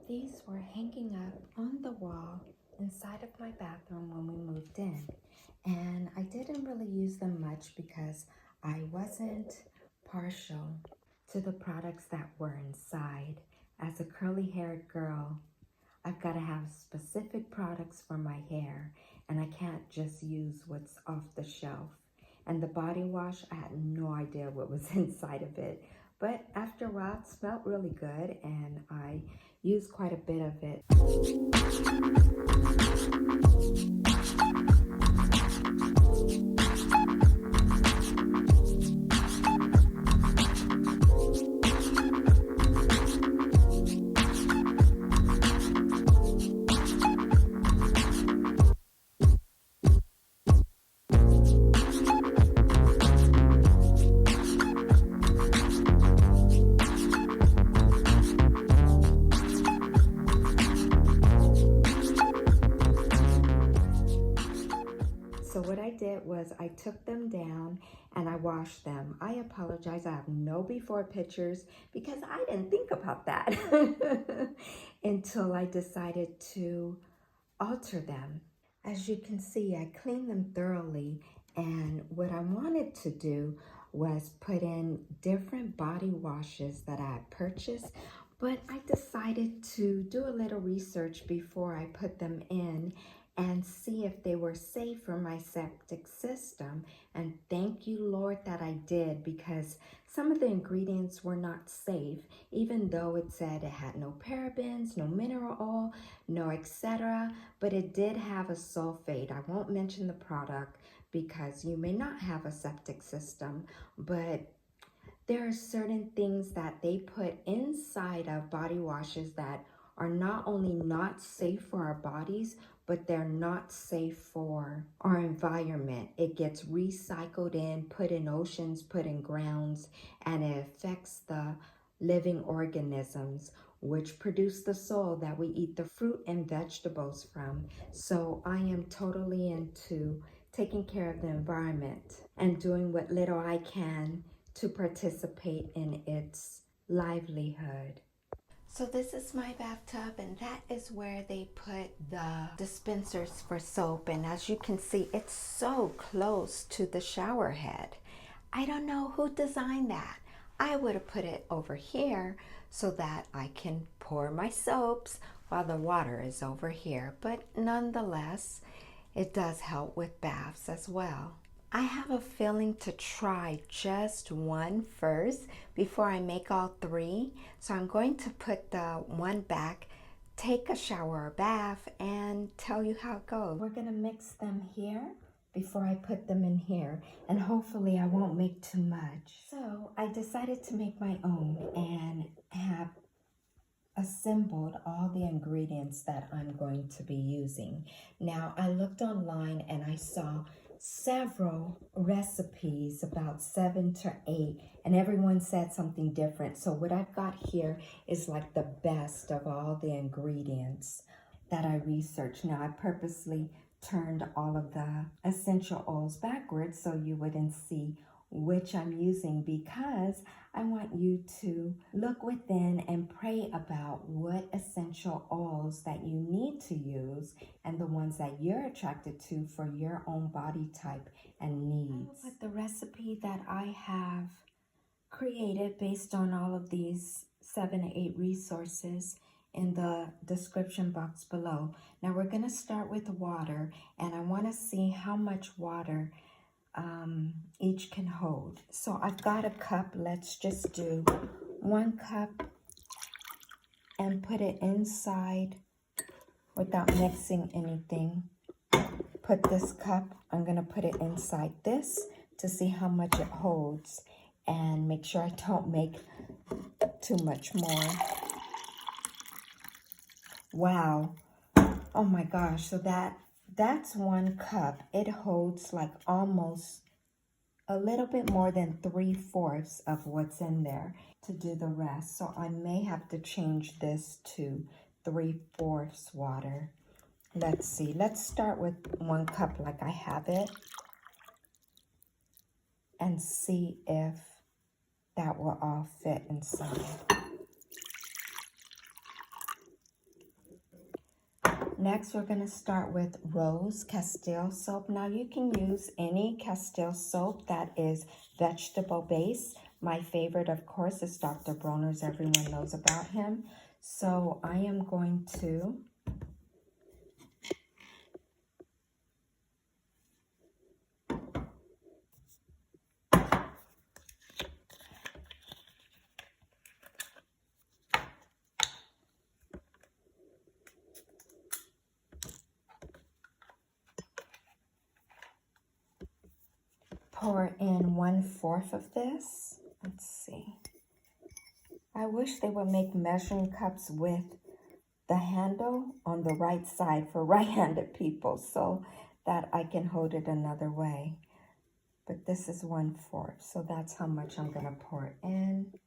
These were hanging up on the wall inside of my bathroom when we moved in. And I didn't really use them much because I wasn't partial to the products that were inside. As a curly-haired girl, I've got to have specific products for my hair, and I can't just use what's off the shelf. And the body wash, I had no idea what was inside of it. But after a while, it smelled really good, and I used quite a bit of it. So what I did was I took them down and I washed them. I apologize, I have no before pictures because I didn't think about that until I decided to alter them. As you can see, I cleaned them thoroughly, and what I wanted to do was put in different body washes that I had purchased, but I decided to do a little research before I put them in and see if they were safe for my septic system. And thank you, Lord, that I did, because some of the ingredients were not safe, even though it said it had no parabens, no mineral oil, no etc. But it did have a sulfate. I won't mention the product because you may not have a septic system, but there are certain things that they put inside of body washes that are not only not safe for our bodies, but they're not safe for our environment. It gets recycled in, put in oceans, put in grounds, and it affects the living organisms which produce the soil that we eat the fruit and vegetables from. So I am totally into taking care of the environment and doing what little I can to participate in its livelihood. So this is my bathtub, and that is where they put the dispensers for soap. And as you can see, it's so close to the shower head. I don't know who designed that. I would have put it over here so that I can pour my soaps while the water is over here. But nonetheless, it does help with baths as well. I have a feeling to try just one first before I make all three. So I'm going to put the one back, take a shower or bath, and tell you how it goes. We're gonna mix them here before I put them in here, and hopefully I won't make too much. So I decided to make my own and have assembled all the ingredients that I'm going to be using. Now, I looked online and I saw several recipes, about 7 to 8, and everyone said something different. So what I've got here is like the best of all the ingredients that I researched. Now, I purposely turned all of the essential oils backwards so you wouldn't see which I'm using, because I want you to look within and pray about what essential oils that you need to use and the ones that you're attracted to for your own body type and needs. I will put the recipe that I have created based on all of these 7 to 8 resources in the description box below. Now we're going to start with water, and I want to see how much water each can hold. So I've got a cup. Let's just do 1 cup and put it inside without mixing anything. Put this cup, I'm going to put it inside this to see how much it holds, and make sure I don't make too much more. Wow. Oh my gosh. So that's 1 cup. It holds like almost a little bit more than 3/4 of what's in there to do the rest. So I may have to change this to 3/4 water. Let's see. Let's start with 1 cup like I have it and see if that will all fit inside. Next, we're going to start with Rose Castille soap. Now, you can use any Castille soap that is vegetable based. My favorite, of course, is Dr. Bronner's. Everyone knows about him. So I am going to pour in 1/4 of this. Let's see. I wish they would make measuring cups with the handle on the right side for right-handed people so that I can hold it another way. But this is 1/4, so that's how much I'm going to pour in.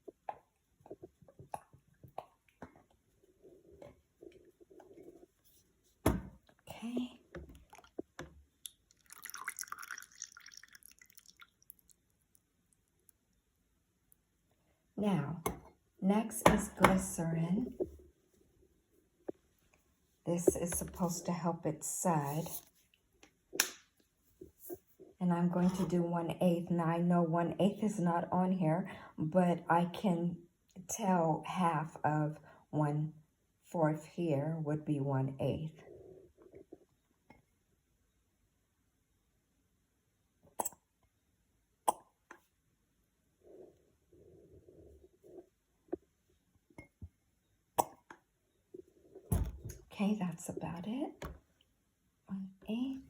Okay. Now, next is glycerin. This is supposed to help it sud. And I'm going to do 1/8. Now, I know 1/8 is not on here, but I can tell half of 1/4 here would be 1/8. Okay, that's about it. 1/8.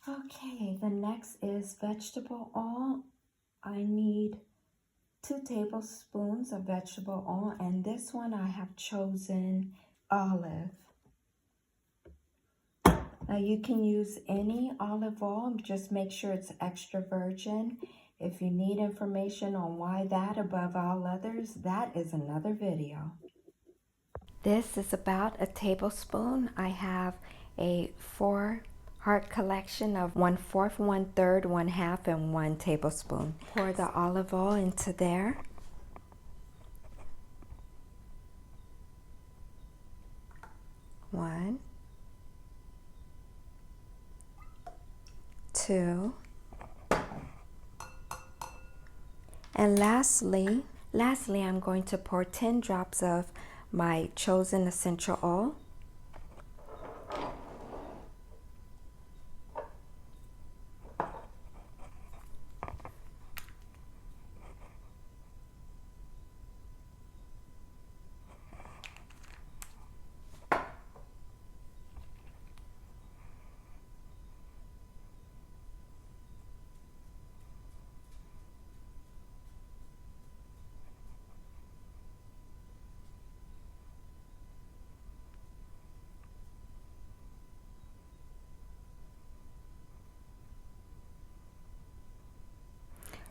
Okay, the next is vegetable oil. I need 2 tablespoons of vegetable oil, and this one I have chosen olive. Now you can use any olive oil, just make sure it's extra virgin. If you need information on why that above all others, that is another video. This is about a tablespoon. I have a 4-heart collection of 1/4, 1/3, 1/2, and 1 tablespoon. Pour the olive oil into there. One, 2, and lastly, I'm going to pour 10 drops of my chosen essential oil.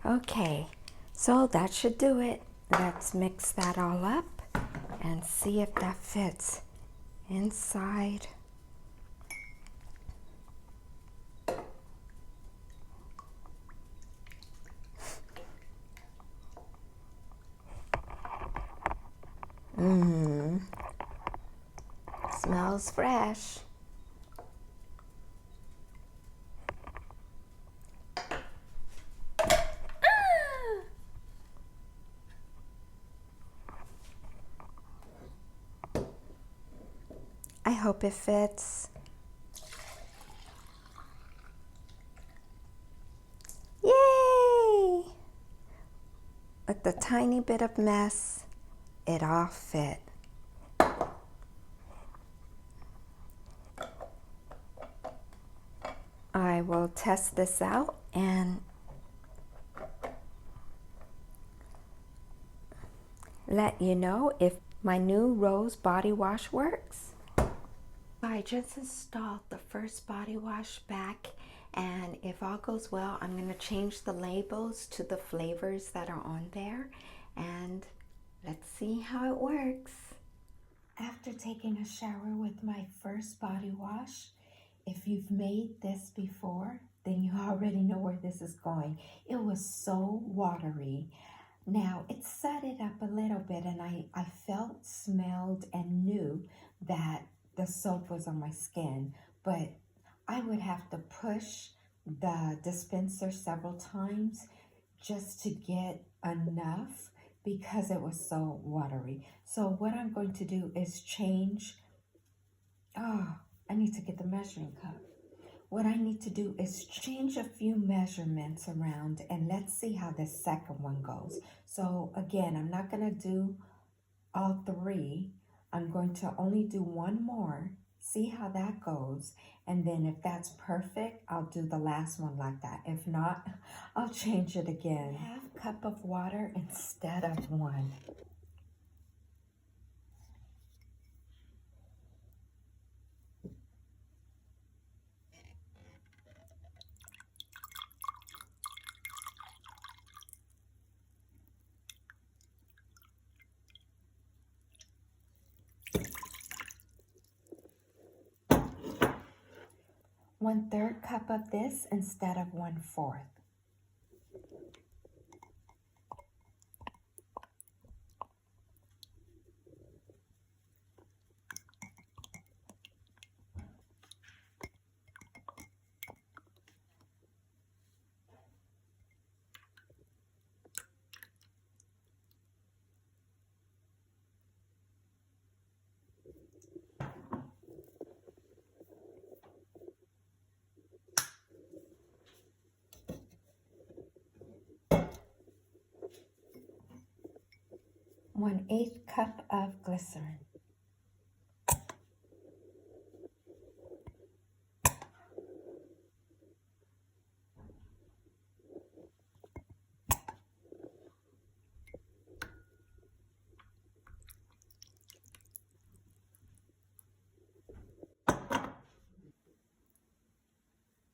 Okay, so that should do it. Let's mix that all up and see if that fits inside. Smells fresh. I hope it fits. Yay! With the tiny bit of mess, it all fit. I will test this out and let you know if my new Rose body wash works. I just installed the first body wash back, and if all goes well, I'm going to change the labels to the flavors that are on there, and let's see how it works. After taking a shower with my first body wash, If you've made this before, then you already know where this is going. It was so watery. Now, it set it up a little bit, and I felt, smelled, and knew that the soap was on my skin, but I would have to push the dispenser several times just to get enough because it was so watery. So what I'm going to do is change. Oh, I need to get the measuring cup. What I need to do is change a few measurements around, and let's see how the second one goes. So again, I'm not going to do all three. I'm going to only do one more, see how that goes, and then if that's perfect, I'll do the last one like that. If not, I'll change it again. Half cup of water instead of one. One-third cup of this instead of 1/4. One-eighth cup of glycerin.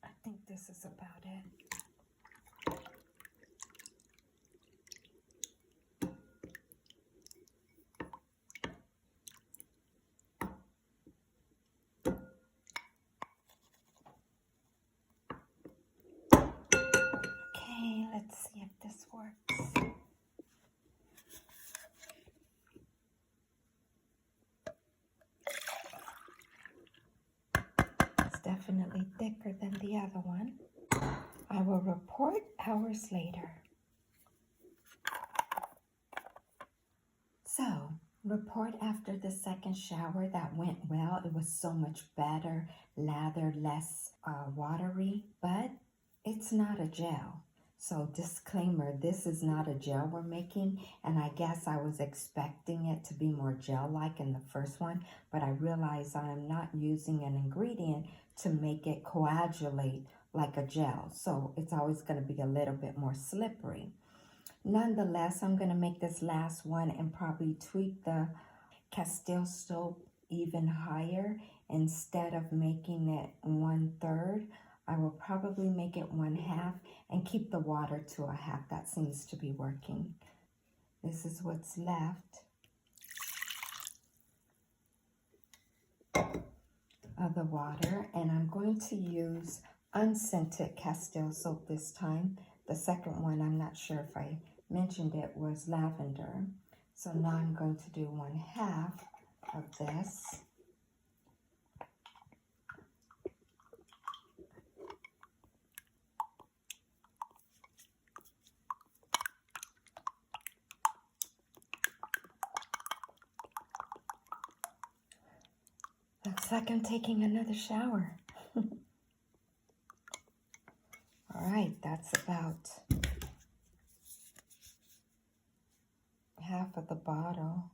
I think this is about it. Okay, let's see if this works. It's definitely thicker than the other one. I will report hours later. So, report after the second shower. That went well. It was so much better, lathered, less watery, but it's not a gel. So disclaimer, this is not a gel we're making, and I guess I was expecting it to be more gel-like in the first one, but I realize I'm not using an ingredient to make it coagulate like a gel. So it's always going to be a little bit more slippery. Nonetheless, I'm going to make this last one and probably tweak the Castille soap even higher. Instead of making it 1/3, I will probably make it 1/2 and keep the water to a half. That seems to be working. This is what's left of the water, and I'm going to use unscented Castille soap this time. The second one, I'm not sure if I mentioned it, was lavender. So now I'm going to do 1/2 of this. Looks like I'm taking another shower. All right, that's about half of the bottle.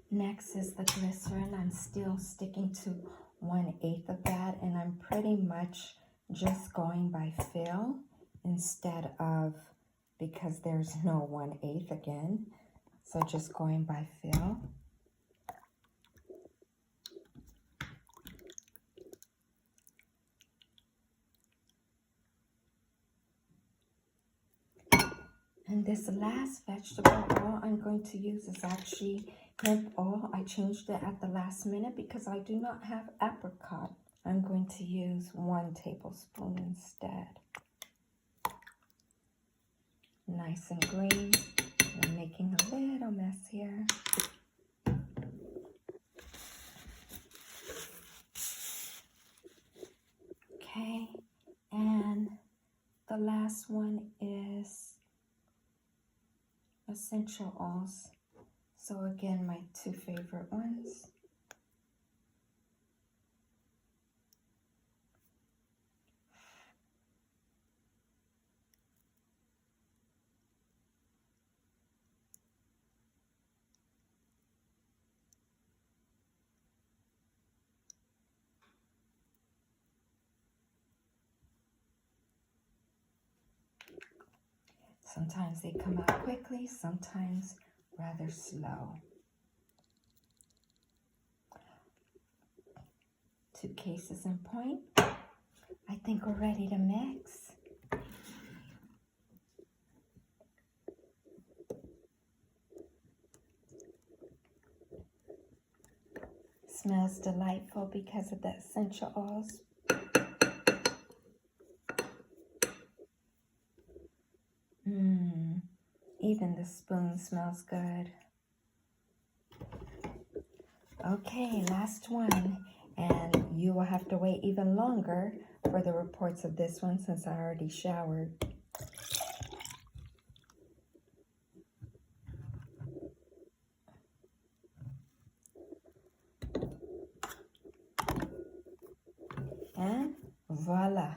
Next is the glycerin. I'm still sticking to 1/8 of that, and I'm pretty much just going by fill instead of, because there's no 1/8 again, so just going by fill. And this last vegetable oil I'm going to use is actually hemp oil. I changed it at the last minute because I do not have apricot. I'm going to use 1 tablespoon instead. Nice and green. I'm making a little mess here. Okay, and the last one is essential oils. So again, my 2 favorite ones. Sometimes they come out quickly, sometimes rather slow. 2 cases in point. I think we're ready to mix. Smells delightful because of the essential oils. Even the spoon smells good. Okay, last one. And you will have to wait even longer for the reports of this one since I already showered. And voila.